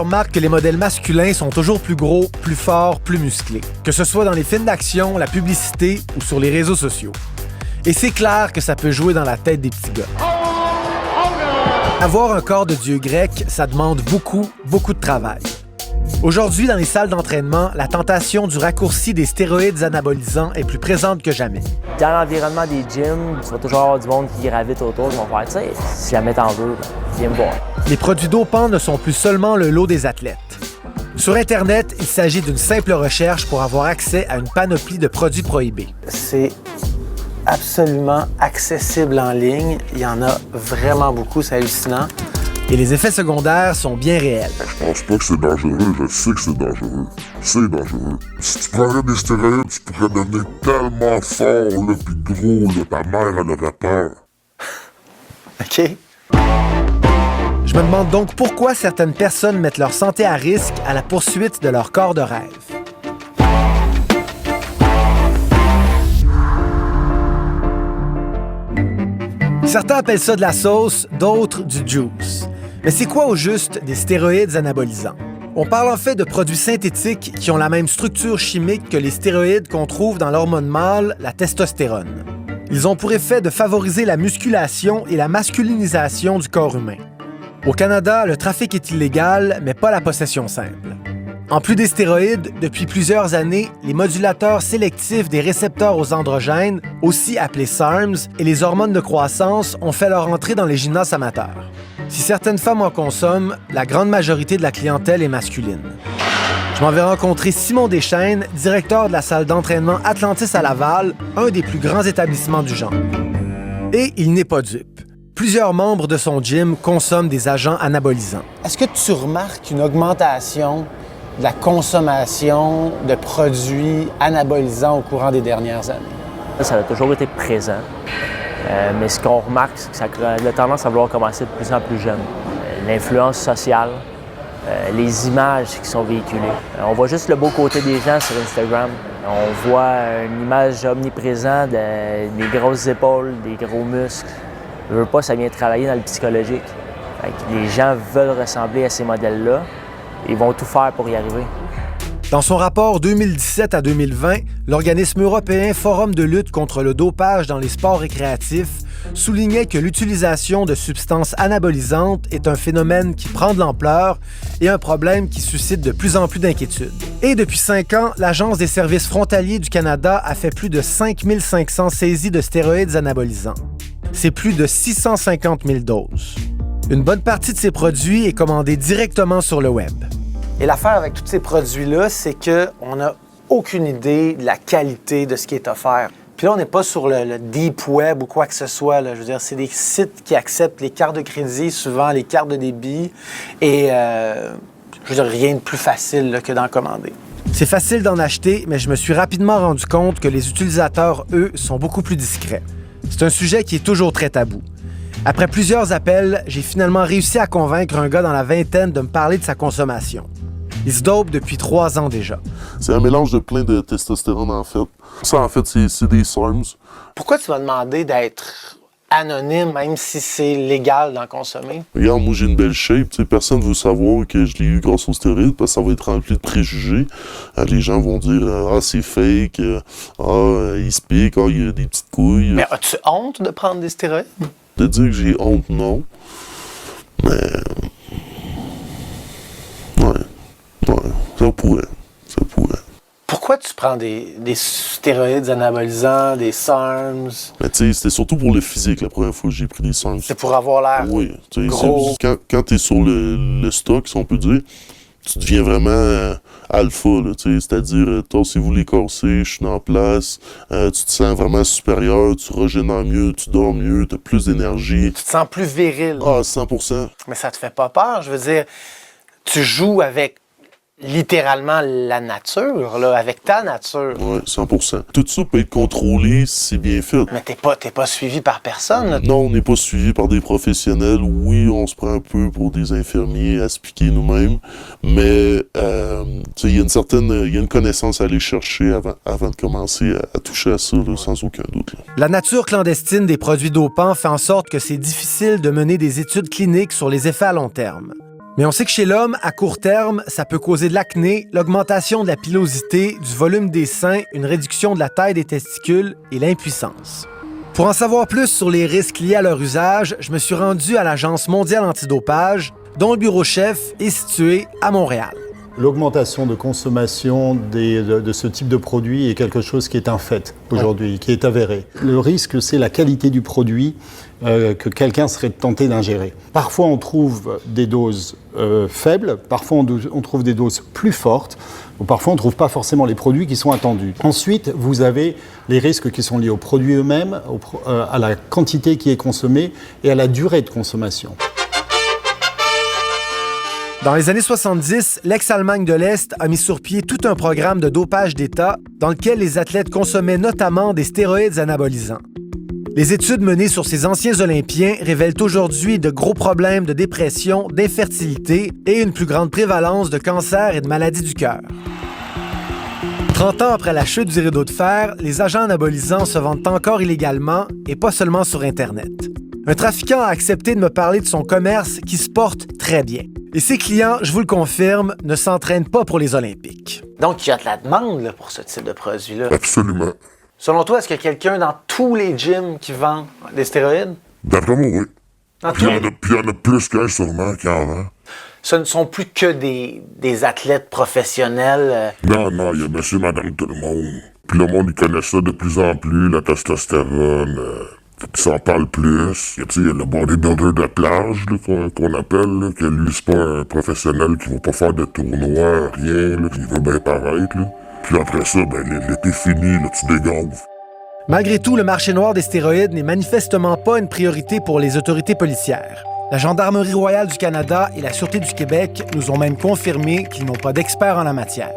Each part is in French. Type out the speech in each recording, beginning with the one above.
On remarque que les modèles masculins sont toujours plus gros, plus forts, plus musclés. Que ce soit dans les films d'action, la publicité ou sur les réseaux sociaux. Et c'est clair que ça peut jouer dans la tête des petits gars. Avoir un corps de dieu grec, ça demande beaucoup de travail. Aujourd'hui, dans les salles d'entraînement, la tentation du raccourci des stéroïdes anabolisants est plus présente que jamais. Dans l'environnement des gyms, tu vas toujours avoir du monde qui gravite autour, qui vont faire, tu sais, si jamais t'en veux, viens me voir. Les produits dopants ne sont plus seulement le lot des athlètes. Sur Internet, il s'agit d'une simple recherche pour avoir accès à une panoplie de produits prohibés. C'est absolument accessible en ligne. Il y en a vraiment beaucoup, c'est hallucinant. Et les effets secondaires sont bien réels. Je pense pas que c'est dangereux, je sais que c'est dangereux. C'est dangereux. Si tu prendrais des stéroïdes, tu pourrais devenir tellement fort, là, pis gros, là, ta mère, elle aurait peur. OK? Je me demande donc pourquoi certaines personnes mettent leur santé à risque à la poursuite de leur corps de rêve. Certains appellent ça de la sauce, d'autres du juice. Mais c'est quoi au juste des stéroïdes anabolisants? On parle en fait de produits synthétiques qui ont la même structure chimique que les stéroïdes qu'on trouve dans l'hormone mâle, la testostérone. Ils ont pour effet de favoriser la musculation et la masculinisation du corps humain. Au Canada, le trafic est illégal, mais pas la possession simple. En plus des stéroïdes, depuis plusieurs années, les modulateurs sélectifs des récepteurs aux androgènes, aussi appelés SARMs, et les hormones de croissance ont fait leur entrée dans les gymnases amateurs. Si certaines femmes en consomment, la grande majorité de la clientèle est masculine. Je m'en vais rencontrer Simon Deschênes, directeur de la salle d'entraînement Atlantis à Laval, un des plus grands établissements du genre. Et il n'est pas dupe. Plusieurs membres de son gym consomment des agents anabolisants. Est-ce que tu remarques une augmentation de la consommation de produits anabolisants au courant des dernières années? Ça a toujours été présent. Mais ce qu'on remarque, c'est que ça a tendance à vouloir commencer de plus en plus jeune. L'influence sociale, les images qui sont véhiculées. On voit juste le beau côté des gens sur Instagram. On voit une image omniprésente, des grosses épaules, des gros muscles. Je veux pas, ça vient travailler dans le psychologique. Fait que les gens veulent ressembler à ces modèles-là. Ils vont tout faire pour y arriver. Dans son rapport 2017 à 2020, l'organisme européen Forum de lutte contre le dopage dans les sports récréatifs soulignait que l'utilisation de substances anabolisantes est un phénomène qui prend de l'ampleur et un problème qui suscite de plus en plus d'inquiétudes. Et depuis 5 ans, l'Agence des services frontaliers du Canada a fait plus de 5 500 saisies de stéroïdes anabolisants. C'est plus de 650 000 doses. Une bonne partie de ces produits est commandée directement sur le web. Et l'affaire avec tous ces produits-là, c'est qu'on n'a aucune idée de la qualité de ce qui est offert. Puis là, on n'est pas sur le deep web ou quoi que ce soit. Là. Je veux dire, c'est des sites qui acceptent les cartes de crédit, souvent les cartes de débit. Et je veux dire, rien de plus facile là, que d'en commander. C'est facile d'en acheter, mais je me suis rapidement rendu compte que les utilisateurs, eux, sont beaucoup plus discrets. C'est un sujet qui est toujours très tabou. Après plusieurs appels, j'ai finalement réussi à convaincre un gars dans la vingtaine de me parler de sa consommation. Il se dope depuis 3 ans déjà. C'est un mélange de plein de testostérone, en fait. Ça, en fait, c'est des SARMs. Pourquoi tu m'as demandé d'être anonyme, même si c'est légal d'en consommer? Regarde, moi, j'ai une belle shape. T'sais, personne ne veut savoir que je l'ai eu grâce aux stéroïdes parce que ça va être rempli de préjugés. Les gens vont dire « Ah, c'est fake. Il se pique. Ah, il y a des petites couilles. » Mais as-tu honte de prendre des stéroïdes? De dire que j'ai honte, non. Mais... Ouais, ça pourrait. Pourquoi tu prends des stéroïdes anabolisants, des SARMs? Mais tu sais, c'était surtout pour le physique la première fois que j'ai pris des SARMs. C'est pour avoir l'air gros. Quand tu es sur le stock, si on peut dire, tu deviens vraiment alpha, là, c'est-à-dire, tassez-vous les corsets, je suis en place, tu te sens vraiment supérieur, tu régénères mieux, tu dors mieux, tu as plus d'énergie. Tu te sens plus viril. Ah, 100%. Mais ça te fait pas peur, je veux dire, tu joues avec littéralement la nature, là, avec ta nature. Oui, 100%. Tout ça peut être contrôlé si c'est bien fait. Mais t'es pas suivi par personne. Là. Non, on n'est pas suivi par des professionnels. Oui, on se prend un peu pour des infirmiers à se piquer nous-mêmes, mais il y a une connaissance à aller chercher avant de commencer à toucher à ça, là, sans aucun doute. Là. La nature clandestine des produits dopants fait en sorte que c'est difficile de mener des études cliniques sur les effets à long terme. Mais on sait que chez l'homme, à court terme, ça peut causer de l'acné, l'augmentation de la pilosité, du volume des seins, une réduction de la taille des testicules et l'impuissance. Pour en savoir plus sur les risques liés à leur usage, je me suis rendu à l'Agence mondiale antidopage, dont le bureau chef est situé à Montréal. L'augmentation de consommation de ce type de produit est quelque chose qui est un fait aujourd'hui, qui est avéré. Le risque, c'est la qualité du produit que quelqu'un serait tenté d'ingérer. Parfois, on trouve des doses faibles, parfois on trouve des doses plus fortes, ou parfois on ne trouve pas forcément les produits qui sont attendus. Ensuite, vous avez les risques qui sont liés aux produits eux-mêmes, à la quantité qui est consommée et à la durée de consommation. Dans les années 70, l'ex-Allemagne de l'Est a mis sur pied tout un programme de dopage d'État dans lequel les athlètes consommaient notamment des stéroïdes anabolisants. Les études menées sur ces anciens Olympiens révèlent aujourd'hui de gros problèmes de dépression, d'infertilité et une plus grande prévalence de cancer et de maladies du cœur. 30 ans après la chute du rideau de fer, les agents anabolisants se vendent encore illégalement et pas seulement sur Internet. Un trafiquant a accepté de me parler de son commerce qui se porte très bien. Et ses clients, je vous le confirme, ne s'entraînent pas pour les Olympiques. Donc, il y a de la demande là, pour ce type de produit-là. Absolument. Selon toi, est-ce qu'il y a quelqu'un dans tous les gyms qui vend des stéroïdes? D'après moi, oui. Dans Puis tous il y en a plus qu'un sûrement qu'avant. Ce ne sont plus que des athlètes professionnels. Non, il y a monsieur, madame, tout le monde. Puis le monde, il connaît ça de plus en plus, la testostérone. Ils s'en parlent plus. Il y a le bodybuilder de plage là, qu'on appelle, là, que lui, c'est pas un professionnel qui va pas faire de tournoi, rien, là, qui veut bien paraître. Là. Puis après ça, l'été fini, là, tu dégonfles. Malgré tout, le marché noir des stéroïdes n'est manifestement pas une priorité pour les autorités policières. La Gendarmerie royale du Canada et la Sûreté du Québec nous ont même confirmé qu'ils n'ont pas d'experts en la matière.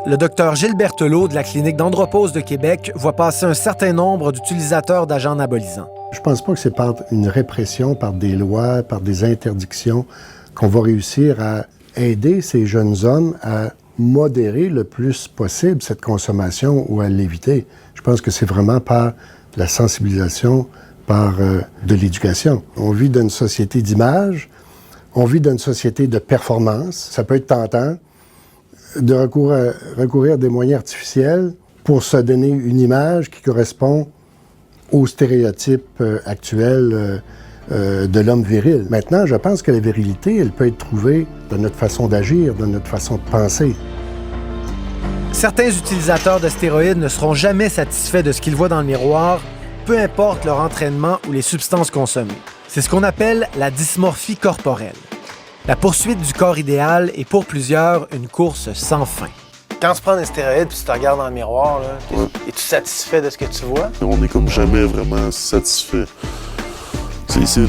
Le docteur Gilles Berthelot de la clinique d'Andropause de Québec voit passer un certain nombre d'utilisateurs d'agents anabolisants. Je pense pas que c'est par une répression, par des lois, par des interdictions qu'on va réussir à aider ces jeunes hommes à modérer le plus possible cette consommation ou à l'éviter. Je pense que c'est vraiment par la sensibilisation, par de l'éducation. On vit dans une société d'image, on vit dans une société de performance. Ça peut être tentant de recourir à des moyens artificiels pour se donner une image qui correspond aux stéréotypes actuels de l'homme viril. Maintenant, je pense que la virilité, elle peut être trouvée dans notre façon d'agir, dans notre façon de penser. Certains utilisateurs de stéroïdes ne seront jamais satisfaits de ce qu'ils voient dans le miroir, peu importe leur entraînement ou les substances consommées. C'est ce qu'on appelle la dysmorphie corporelle. La poursuite du corps idéal est pour plusieurs une course sans fin. Quand tu prends des stéroïdes puis tu te regardes dans le miroir, là, es-tu satisfait de ce que tu vois? On n'est comme jamais vraiment satisfait. C'est